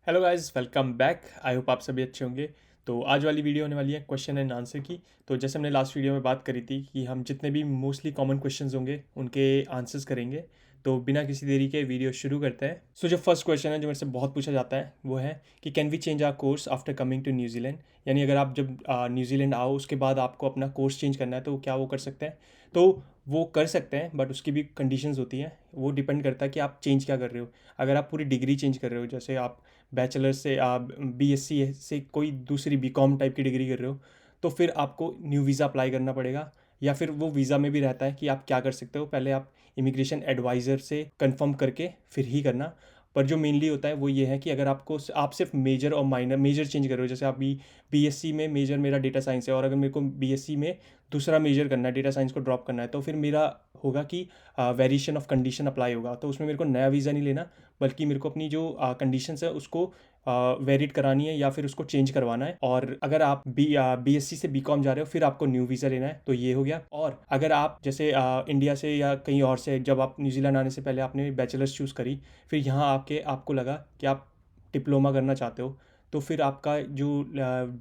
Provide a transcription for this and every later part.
Hello guys, welcome back. I hope आप सभी अच्छे होंगे। तो आज वाली वीडियो होने वाली है क्वेश्चन एंड आंसर की। तो जैसे हमने लास्ट वीडियो में बात करी थी कि हम जितने भी मोस्टली कॉमन क्वेश्चंस होंगे उनके आंसर्स करेंगे। तो बिना किसी देरी के वीडियो शुरू करते हैं। सो जो फर्स्ट क्वेश्चन है जो मेरे से बहुत पूछा जाता है वो है कि can we change our course after coming to New Zealand. यानी अगर आप जब न्यूजीलैंड आओ उसके बाद आपको अपना कोर्स चेंज करना है तो क्या वो कर सकते हैं। तो वो कर सकते हैं, बट उसकी भी कंडीशंस होती हैं। वो डिपेंड करता है कि आप चेंज क्या कर रहे हो। अगर आप पूरी डिग्री चेंज कर रहे हो, जैसे आप बैचलर से आप बीएससी से कोई दूसरी बीकॉम टाइप की डिग्री कर रहे हो, तो फिर आपको न्यू वीज़ा अप्लाई करना पड़ेगा। या फिर वो वीज़ा में भी रहता है कि आप क्या कर सकते हो, पहले आप इमिग्रेशन एडवाइज़र से कंफर्म करके फिर ही करना। पर जो मेनली होता है वो ये है कि अगर आप सिर्फ मेजर और माइनर मेजर चेंज कर रहे हो, जैसे आप बीएससी में मेजर मेरा डेटा साइंस है और अगर मेरे को बीएससी में दूसरा मेजर करना है, डेटा साइंस को ड्रॉप करना है, तो फिर मेरा होगा कि वेरिएशन ऑफ कंडीशन अप्लाई होगा। तो उसमें मेरे को नया वीज़ा नहीं लेना, बल्कि मेरे को अपनी जो कंडीशंस है उसको वेरिड करानी है या फिर उसको चेंज करवाना है। और अगर आप बीएससी से बीकॉम जा रहे हो फिर आपको न्यू वीज़ा लेना है, तो ये हो गया। और अगर आप जैसे इंडिया से या कहीं और से, जब आप न्यूजीलैंड आने से पहले आपने बैचलर्स चूज़ करी, फिर यहाँ आके आपको लगा कि आप डिप्लोमा करना चाहते हो, तो फिर आपका जो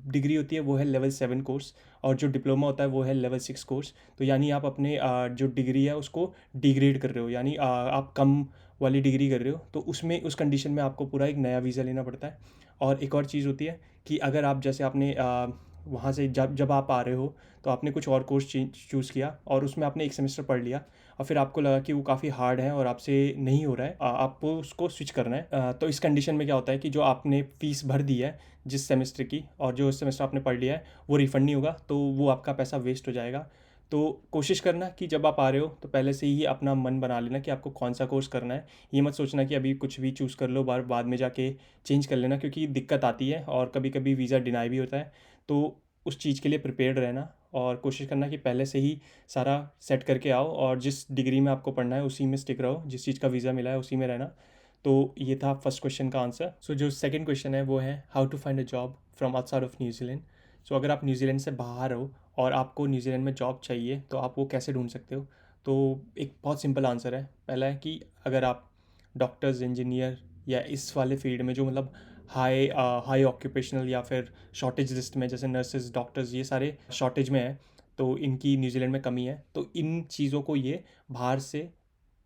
डिग्री होती है वो है लेवल 7 कोर्स, और जो डिप्लोमा होता है वो है लेवल 6 कोर्स। तो यानी आप अपने जो डिग्री है उसको डिग्रेड कर रहे हो, यानी आप कम वाली डिग्री कर रहे हो, तो उसमें उस कंडीशन में आपको पूरा एक नया वीज़ा लेना पड़ता है। और एक और चीज़ होती है कि अगर आप जैसे आपने वहाँ से जब जब आप आ रहे हो तो आपने कुछ और कोर्स चूज़ किया और उसमें आपने एक सेमेस्टर पढ़ लिया और फिर आपको लगा कि वो काफ़ी हार्ड है और आपसे नहीं हो रहा है, आपको उसको स्विच करना है। तो इस कंडीशन में क्या होता है कि जो आपने फ़ीस भर दी है जिस सेमेस्टर की, और जो सेमेस्टर आपने पढ़ लिया है वो रिफ़ंड नहीं होगा, तो वो आपका पैसा वेस्ट हो जाएगा। तो कोशिश करना कि जब आप आ रहे हो तो पहले से ही अपना मन बना लेना कि आपको कौन सा कोर्स करना है। ये मत सोचना कि अभी कुछ भी चूज़ कर लो, बाद में जाके चेंज कर लेना, क्योंकि दिक्कत आती है और कभी कभी वीज़ा डिनाई भी होता है। तो उस चीज़ के लिए प्रिपेयर्ड रहना और कोशिश करना कि पहले से ही सारा सेट करके आओ और जिस डिग्री में आपको पढ़ना है उसी में स्टिक रहो, जिस चीज़ का वीज़ा मिला है उसी में रहना। तो ये था फर्स्ट क्वेश्चन का आंसर। सो जो सेकंड क्वेश्चन है वो है how to find a job from outside of New Zealand. So अगर आप न्यूजीलैंड से बाहर हो और आपको न्यूजीलैंड में जॉब चाहिए तो आप वो कैसे ढूंढ सकते हो। तो एक बहुत सिंपल आंसर है। पहला है कि अगर आप डॉक्टर्स, इंजीनियर या इस वाले फील्ड में जो मतलब हाई ऑक्यूपेशनल या फिर शॉर्टेज लिस्ट में, जैसे नर्सेज, डॉक्टर्स, ये सारे शॉर्टेज में है, तो इनकी न्यूजीलैंड में कमी है, तो इन चीज़ों को ये बाहर से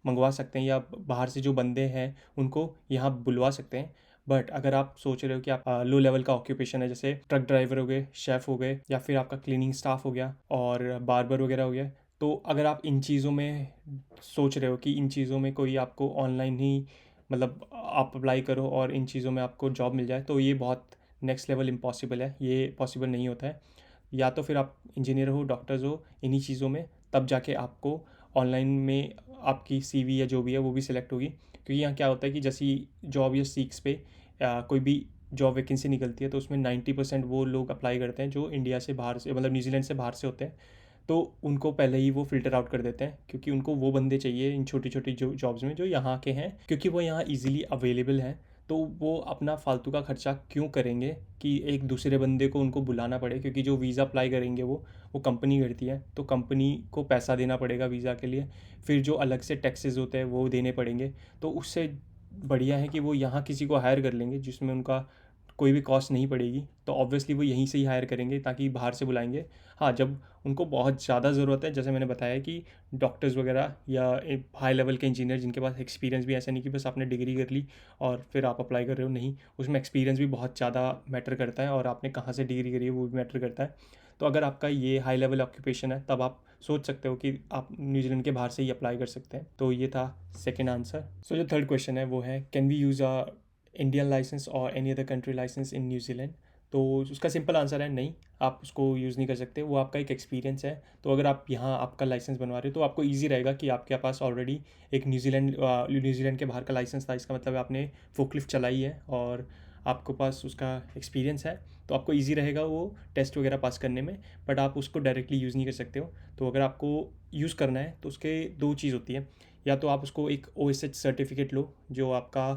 मंगवा सकते हैं या बाहर से जो बंदे हैं उनको यहाँ बुलवा सकते हैं। बट अगर आप सोच रहे हो कि आप लो लेवल का ऑक्यूपेशन है, जैसे ट्रक ड्राइवर हो गए, शेफ़ हो गए, या फिर आपका क्लीनिंग स्टाफ हो गया और बार्बर वगैरह हो गया, तो अगर आप इन चीज़ों में सोच रहे हो कि इन चीज़ों में कोई आपको ऑनलाइन ही मतलब आप अप्लाई करो और इन चीज़ों में आपको जॉब मिल जाए, तो ये बहुत नेक्स्ट लेवल इम्पॉसिबल है, ये पॉसिबल नहीं होता है। या तो फिर आप इंजीनियर हो, डॉक्टर्स हो, इन्हीं चीज़ों में, तब जाके आपको ऑनलाइन में आपकी सीवी या जो भी है वो भी सिलेक्ट होगी। क्योंकि यहाँ क्या होता है कि जैसी जॉब या सीक्स पे कोई भी जॉब वैकेंसी निकलती है तो उसमें 90% वो लोग अप्लाई करते हैं जो इंडिया से बाहर से, मतलब न्यूजीलैंड से बाहर से होते हैं। तो उनको पहले ही वो फ़िल्टर आउट कर देते हैं, क्योंकि उनको वो बंदे चाहिए इन छोटी छोटी जो जॉब्स में जो यहाँ के हैं, क्योंकि वो यहाँ ईज़िली अवेलेबल हैं। तो वो अपना फालतू का खर्चा क्यों करेंगे कि एक दूसरे बंदे को उनको बुलाना पड़े, क्योंकि जो वीज़ा अप्लाई करेंगे वो कंपनी करती है, तो कंपनी को पैसा देना पड़ेगा वीज़ा के लिए। फिर जो अलग से टैक्सेस होते हैं वो देने पड़ेंगे। तो उससे बढ़िया है कि वो यहाँ किसी को हायर कर लेंगे जिसमें उनका कोई भी कॉस्ट नहीं पड़ेगी, तो ऑब्वियसली वो यहीं से ही हायर करेंगे, ताकि बाहर से बुलाएंगे। हाँ, जब उनको बहुत ज़्यादा ज़रूरत है, जैसे मैंने बताया कि डॉक्टर्स वगैरह या एक हाई लेवल के इंजीनियर जिनके पास एक्सपीरियंस भी, ऐसा नहीं कि बस आपने डिग्री कर ली और फिर आप अप्लाई कर रहे हो, नहीं, उसमें एक्सपीरियंस भी बहुत ज़्यादा मैटर करता है और आपने कहाँ से डिग्री करी है वो भी मैटर करता है। तो अगर आपका ये हाई लेवल ऑक्यूपेशन है तब आप सोच सकते हो कि आप न्यूजीलैंड के बाहर से ही अप्लाई कर सकते हैं। तो ये था सेकेंड आंसर। सो जो थर्ड क्वेश्चन है वो है can we use a Indian license और any other country license in New Zealand. तो उसका सिंपल आंसर है नहीं, आप उसको यूज़ नहीं कर सकते, वो आपका एक एक्सपीरियंस है। तो अगर आप यहाँ आपका लाइसेंस बनवा रहे हो तो आपको ईजी रहेगा कि आपके पास ऑलरेडी एक न्यूजीलैंड के बाहर का लाइसेंस था, इसका मतलब आपने फोकलिफ्ट चलाई है और आपके पास उसका एक्सपीरियंस है, तो आपको ईजी रहेगा वो टेस्ट वगैरह पास करने में। बट आप उसको डायरेक्टली यूज़ नहीं कर सकते हो। तो अगर आपको यूज़ करना है तो उसके दो चीज़ होती है, या तो आप उसको एक OSH सर्टिफिकेट लो जो आपका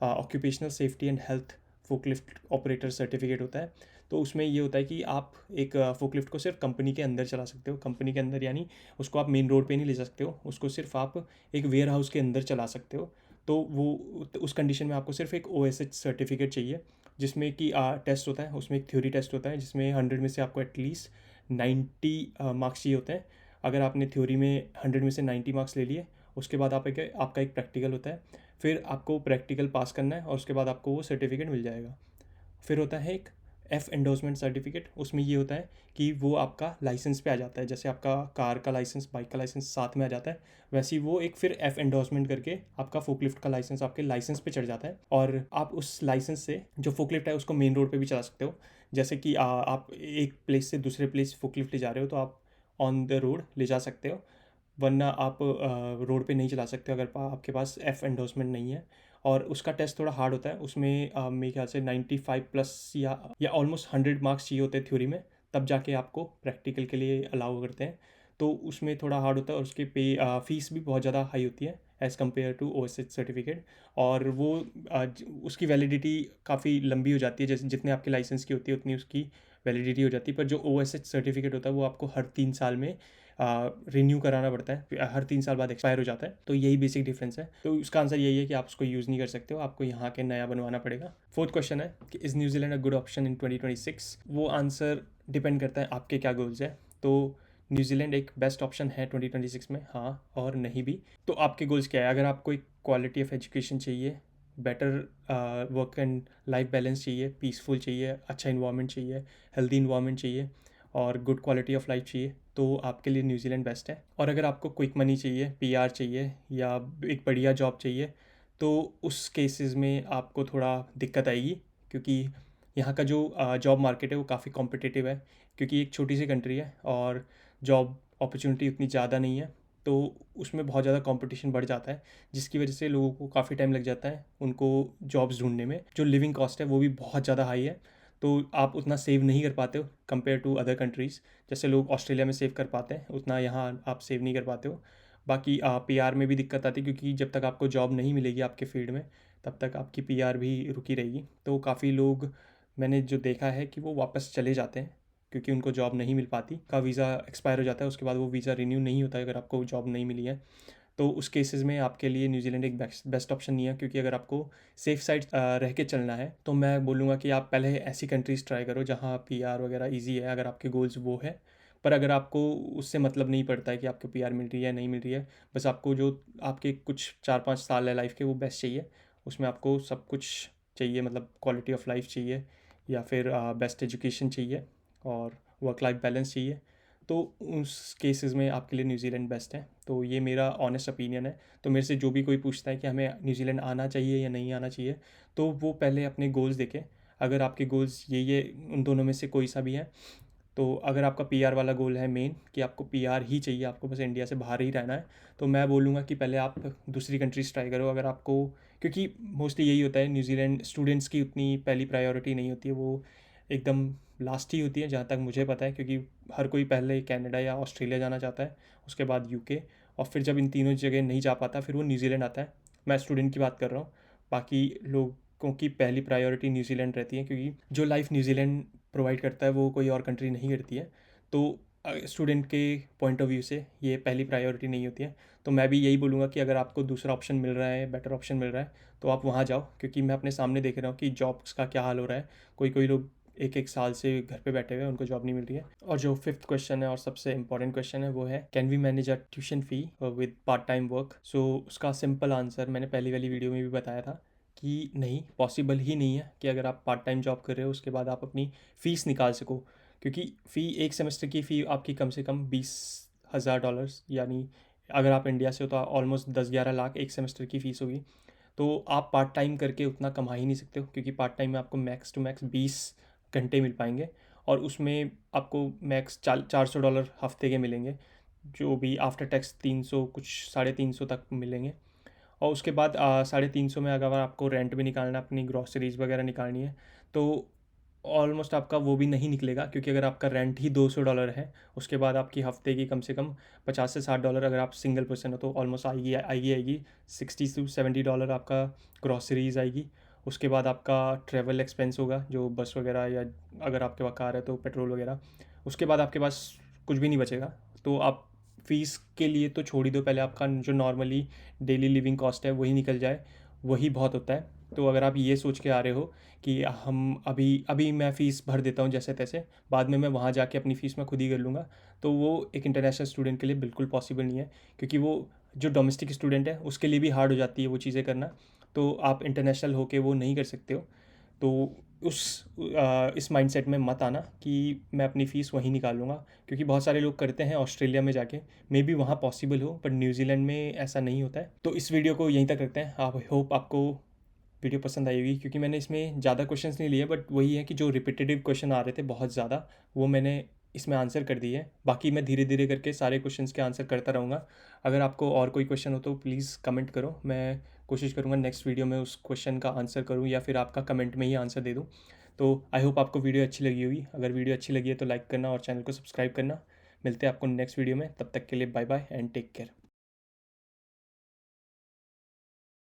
occupational safety and health forklift operator certificate होता है। तो उसमें ये होता है कि आप एक फोकलिफ्ट को सिर्फ कंपनी के अंदर चला सकते हो, कंपनी के अंदर, यानी उसको आप मेन रोड पे नहीं ले सकते हो, उसको सिर्फ आप एक वेयर हाउस के अंदर चला सकते हो। तो वो उस कंडीशन में आपको सिर्फ एक OSH सर्टिफिकेट चाहिए, जिसमें कि टेस्ट होता है, उसमें एक थ्योरी टेस्ट होता है जिसमें 100 में से आपको एटलीस्ट 90 मार्क्स चाहिए होते हैं। अगर आपने थ्योरी में 100 में से 90 मार्क्स ले लिए, उसके बाद आपका एक प्रैक्टिकल होता है, फिर आपको प्रैक्टिकल पास करना है और उसके बाद आपको वो सर्टिफिकेट मिल जाएगा। फिर होता है एक F एंडोर्समेंट सर्टिफिकेट। उसमें ये होता है कि वो आपका लाइसेंस पे आ जाता है, जैसे आपका कार का लाइसेंस, बाइक का लाइसेंस साथ में आ जाता है, वैसे ही वो एक फिर F एंडोर्समेंट करके आपका फोकलिफ्ट का लाइसेंस आपके लाइसेंस पे चढ़ जाता है, और आप उस लाइसेंस से जो फोकलिफ्ट है उसको मेन रोड पे भी चला सकते हो। जैसे कि आप एक प्लेस से दूसरे प्लेस फोकलिफ्ट ले जा रहे हो तो आप ऑन द रोड ले जा सकते हो, वरना आप रोड पे नहीं चला सकते अगर आपके पास F एंडोर्समेंट नहीं है। और उसका टेस्ट थोड़ा हार्ड होता है, उसमें मेरे ख्याल से 95 प्लस या ऑलमोस्ट 100 मार्क्स चाहिए होते हैं थ्योरी में, तब जाके आपको प्रैक्टिकल के लिए अलाउ करते हैं। तो उसमें थोड़ा हार्ड होता है और उसकी फ़ीस भी बहुत ज़्यादा हाई होती है as compared to OSH certificate. और वो उसकी वैलिडिटी काफ़ी लंबी हो जाती है, जैसे जितने आपके लाइसेंस की होती है उतनी उसकी वैलिडिटी हो जाती है। पर जो OSH सर्टिफिकेट होता है वो आपको हर 3 साल में रिन्यू कराना पड़ता है, हर 3 साल बाद एक्सपायर हो जाता है। तो यही बेसिक डिफरेंस है। तो उसका आंसर यही है कि आप उसको यूज़ नहीं कर सकते हो, आपको यहाँ के नया बनवाना पड़ेगा। फोर्थ क्वेश्चन है कि is New Zealand a good option in 2026? वो आंसर डिपेंड करता है आपके क्या गोल्स है। तो न्यूजीलैंड एक बेस्ट ऑप्शन है 2026 में, हाँ और नहीं भी। तो आपके गोल्स क्या है? अगर आपको एक क्वालिटी ऑफ एजुकेशन चाहिए, better work and life balance चाहिए, पीसफुल चाहिए, अच्छा इन्वायरमेंट चाहिए, हेल्दी इन्वायरमेंट चाहिए और गुड क्वालिटी ऑफ लाइफ चाहिए, तो आपके लिए न्यूजीलैंड बेस्ट है। और अगर आपको क्विक मनी चाहिए, PR चाहिए या एक बढ़िया जॉब चाहिए, तो उस केसेस में आपको थोड़ा दिक्कत आएगी, क्योंकि यहाँ का जो जॉब मार्केट है वो काफ़ी कॉम्पिटिटिव है, क्योंकि एक छोटी सी कंट्री है और जॉब अपॉर्चुनिटी उतनी ज़्यादा नहीं है। तो उसमें बहुत ज़्यादा कंपटीशन बढ़ जाता है, जिसकी वजह से लोगों को काफ़ी टाइम लग जाता है उनको जॉब्स ढूंढने में। जो लिविंग कॉस्ट है वो भी बहुत ज़्यादा हाई है, तो आप उतना सेव नहीं कर पाते हो कंपेयर टू अदर कंट्रीज़। जैसे लोग ऑस्ट्रेलिया में सेव कर पाते हैं, उतना यहाँ आप सेव नहीं कर पाते हो। बाकी PR में भी दिक्कत आती है, क्योंकि जब तक आपको जॉब नहीं मिलेगी आपके फील्ड में, तब तक आपकी PR भी रुकी रहेगी। तो काफ़ी लोग मैंने जो देखा है कि वो वापस चले जाते हैं, क्योंकि उनको जॉब नहीं मिल पाती, का वीज़ा एक्सपायर हो जाता है, उसके बाद वो वीज़ा रिन्यू नहीं होता है अगर आपको जॉब नहीं मिली है। तो उस केसेस में आपके लिए न्यूजीलैंड एक बेस्ट ऑप्शन नहीं है, क्योंकि अगर आपको सेफ साइड रह के चलना है तो मैं बोलूँगा कि आप पहले ऐसी कंट्रीज़ ट्राई करो जहाँ PR वगैरह इजी है, अगर आपके गोल्स वो है। पर अगर आपको उससे मतलब नहीं पड़ता है कि आपको PR मिल रही है नहीं मिल रही है, बस आपको जो आपके कुछ 4-5 साल है लाइफ के वो बेस्ट चाहिए, उसमें आपको सब कुछ चाहिए, मतलब क्वालिटी ऑफ लाइफ चाहिए या फिर बेस्ट एजुकेशन चाहिए और वर्क लाइफ बैलेंस चाहिए, तो उस केसेस में आपके लिए न्यूजीलैंड बेस्ट है। तो ये मेरा ऑनेस्ट ओपिनियन है। तो मेरे से जो भी कोई पूछता है कि हमें न्यूजीलैंड आना चाहिए या नहीं आना चाहिए, तो वो पहले अपने गोल्स देखें। अगर आपके गोल्स ये उन दोनों में से कोई सा भी है, तो अगर आपका PR वाला गोल है मेन कि आपको PR ही चाहिए, आपको बस इंडिया से बाहर ही रहना है, तो मैं बोलूँगा कि पहले आप दूसरी कंट्रीज़ ट्राई करो। अगर आपको, क्योंकि मोस्टली यही होता है, न्यूजीलैंड स्टूडेंट्स की उतनी पहली प्रायोरिटी नहीं होती है, वो एकदम लास्ट ही होती है जहाँ तक मुझे पता है, क्योंकि हर कोई पहले कनाडा या ऑस्ट्रेलिया जाना चाहता है, उसके बाद UK, और फिर जब इन तीनों जगह नहीं जा पाता फिर वो न्यूजीलैंड आता है। मैं स्टूडेंट की बात कर रहा हूँ, बाकी लोगों की पहली प्रायोरिटी न्यूजीलैंड रहती है, क्योंकि जो लाइफ न्यूजीलैंड प्रोवाइड करता है वो कोई और कंट्री नहीं करती है। तो स्टूडेंट के पॉइंट ऑफ व्यू से ये पहली प्रायोरिटी नहीं होती है। तो मैं भी यही बोलूँगा कि अगर आपको दूसरा ऑप्शन मिल रहा है, बेटर ऑप्शन मिल रहा है, तो आप वहाँ जाओ, क्योंकि मैं अपने सामने देख रहा हूँ कि जॉब्स का क्या हाल हो रहा है। कोई कोई लोग एक एक साल से घर पे बैठे हुए हैं, उनको जॉब नहीं मिल रही है। और जो फिफ्थ क्वेश्चन है और सबसे इंपॉर्टेंट क्वेश्चन है वो है, can we manage a tuition fee with part time work? So उसका सिंपल आंसर मैंने पहली वाली वीडियो में भी बताया था कि नहीं, पॉसिबल ही नहीं है कि अगर आप पार्ट टाइम जॉब कर रहे हो उसके बाद आप अपनी फ़ीस निकाल सको, क्योंकि फ़ी एक सेमेस्टर की फ़ी आपकी कम से कम $20,000, यानी अगर आप इंडिया से हो तो ऑलमोस्ट 10-11 लाख एक सेमेस्टर की फ़ीस होगी। तो आप पार्ट टाइम करके उतना कमा ही नहीं सकते हो, क्योंकि पार्ट टाइम में आपको मैक्स टू मैक्स 20 घंटे मिल पाएंगे, और उसमें आपको मैक्स $400 हफ्ते के मिलेंगे, जो भी आफ्टर टैक्स 300 कुछ 350 तक मिलेंगे। और उसके बाद 350 में अगर आपको रेंट भी निकालना, अपनी ग्रॉसरीज वगैरह निकालनी है, तो ऑलमोस्ट आपका वो भी नहीं निकलेगा, क्योंकि अगर आपका रेंट ही $200 है, उसके बाद आपकी हफ्ते की कम से कम $50 से $60, अगर आप सिंगल पर्सन हो तो ऑलमोस्ट आएगी $60 to $70 आपका ग्रॉसरीज आएगी। उसके बाद आपका ट्रैवल एक्सपेंस होगा, जो बस वगैरह, या अगर आपके पास कार है तो पेट्रोल वगैरह। उसके बाद आपके पास कुछ भी नहीं बचेगा। तो आप फ़ीस के लिए तो छोड़ ही दो, पहले आपका जो नॉर्मली डेली लिविंग कॉस्ट है वही निकल जाए, वही बहुत होता है। तो अगर आप ये सोच के आ रहे हो कि हम अभी अभी मैं फ़ीस भर देता हूँ जैसे तैसे, बाद में मैं वहाँ जाके अपनी फ़ीस मैं खुद ही कर लूँगा, तो वो एक इंटरनेशनल स्टूडेंट के लिए बिल्कुल पॉसिबल नहीं है, क्योंकि वो जो डोमेस्टिक स्टूडेंट है उसके लिए भी हार्ड हो जाती है वो चीज़ें करना। तो आप इंटरनेशनल होके वो नहीं कर सकते हो। तो उस इस माइंडसेट में मत आना कि मैं अपनी फ़ीस वहीं निकाल लूँगा, क्योंकि बहुत सारे लोग करते हैं ऑस्ट्रेलिया में जाके। मे बी वहाँ पॉसिबल हो, पर न्यूजीलैंड में ऐसा नहीं होता है। तो इस वीडियो को यहीं तक रखते हैं। आप होप आपको वीडियो पसंद आई होगी, क्योंकि मैंने इसमें ज़्यादा क्वेश्चंस नहीं लिए, बट वही है कि जो रिपीटेटिव क्वेश्चन आ रहे थे बहुत ज़्यादा, वो मैंने इसमें आंसर कर दिए हैं। बाकी मैं धीरे धीरे करके सारे क्वेश्चंस के आंसर करता रहूँगा। अगर आपको और कोई क्वेश्चन हो तो प्लीज़ कमेंट करो, मैं कोशिश करूँगा नेक्स्ट वीडियो में उस क्वेश्चन का आंसर करूँ, या फिर आपका कमेंट में ही आंसर दे दूँ। तो आई होप आपको वीडियो अच्छी लगी होगी। अगर वीडियो अच्छी लगी है तो लाइक करना और चैनल को सब्सक्राइब करना। मिलते हैं आपको नेक्स्ट वीडियो में, तब तक के लिए bye bye and take care.